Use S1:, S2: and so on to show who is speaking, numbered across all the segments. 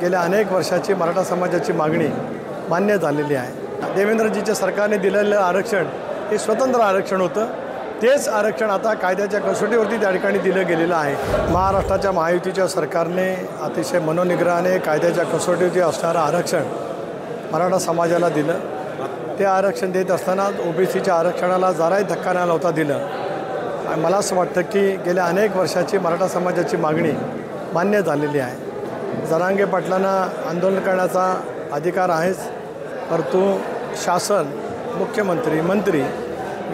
S1: गेल्या अनेक वर्षाची मराठा समाजाची मागणी मान्य झालेली आहे। देवेंद्रजीच्या सरकारने दिलेलं आरक्षण हे स्वतंत्र आरक्षण होतं। तेच आरक्षण आता कायद्याच्या कसोटीवरती त्या ठिकाणी दिलं गेलेलं आहे। महाराष्ट्राच्या महायुतीच्या सरकारने अतिशय मनोनिग्रहाने कायद्याच्या कसोटीवरती असणारं आरक्षण मराठा समाजाला दिलं। ते आरक्षण देत असताना ओबीसीच्या आरक्षणाला जराही धक्का न लावता दिलं। मला असं वाटतं की गेल्या अनेक वर्षाची मराठा समाजाची मागणी मान्य झालेली आहे। जरांगे पाटलांना आंदोलन करण्याचा अधिकार आहेच, परंतु शासन, मुख्यमंत्री, मंत्री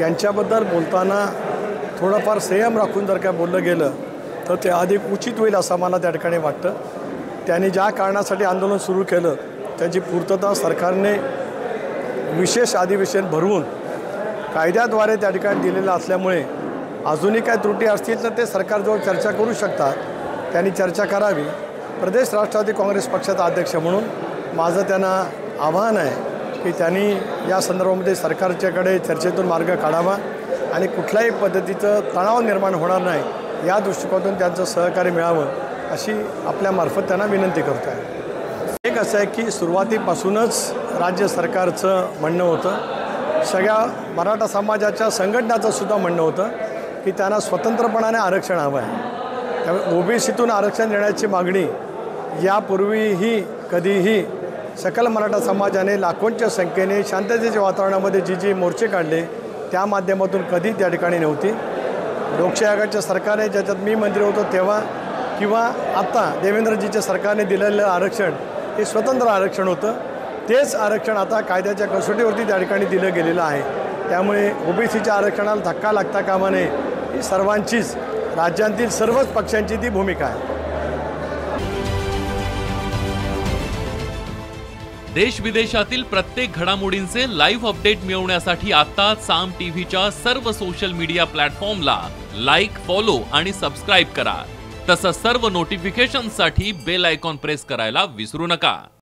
S1: यांच्याबद्दल बोलताना थोडंफार संयम राखून जर काय बोललं गेलं तर ते अधिक उचित होईल असं मला त्या ठिकाणी वाटतं। त्यांनी ज्या कारणासाठी आंदोलन सुरू केलं त्याची पूर्तता सरकारने विशेष अधिवेशन भरवून कायद्याद्वारे त्या ठिकाणी दिलेलं असल्यामुळे अजूनही काय त्रुटी असतील तर ते सरकारजवळ चर्चा करू शकतात। त्यांनी चर्चा करावी। प्रदेश राष्ट्रवादी काँग्रेस पक्षाचा अध्यक्ष म्हणून माझं त्यांना आव्हान आहे की त्यांनी या संदर्भामध्ये सरकारच्याकडे चर्चेतून मार्ग काढावा आणि कुठल्याही पद्धतीचं तणाव निर्माण होणार नाही या दृष्टिकोनातून त्यांचं सहकार्य मिळावं अशी आपल्यामार्फत त्यांना विनंती करतो आहे। एक असं आहे की सुरुवातीपासूनच राज्य सरकारचं म्हणणं होतं, सगळ्या मराठा समाजाच्या संघटनाचं सुद्धा म्हणणं होतं की त्यांना स्वतंत्रपणाने आरक्षण हवं आहे। त्यामुळे ओबीसीतून आरक्षण देण्याची मागणी यापूर्वीही कधीही सकल मराठा समाजाने लाखोंच्या संख्येने शांततेच्या वातावरणामध्ये जी मोर्चे काढले त्या माध्यमातून कधी त्या ठिकाणी नव्हती। लोकशाही आघाडीच्या सरकारने ज्याच्यात मी मंत्री होतो तेव्हा किंवा आता देवेंद्रजीच्या सरकारने दिलेलं आरक्षण हे स्वतंत्र आरक्षण होतं। तेच आरक्षण आता कायद्याच्या कसोटीवरती त्या ठिकाणी दिलं गेलेलं आहे। त्यामुळे ओबीसीच्या आरक्षणाला धक्का लागता कामा नये ही सर्वांचीच, राज्यातील सर्वच पक्षांची ती भूमिका आहे।
S2: देश विदेशातील प्रत्येक घडामोडींचे लाईव्ह अपडेट मिळवण्यासाठी आता साम टीव्हीच्या सर्व सोशल मीडिया प्लॅटफॉर्मला लाईक, फॉलो आणि सबस्क्राईब करा। तसंच सर्व नोटिफिकेशनसाठी बेल आयकॉन प्रेस करायला विसरू नका।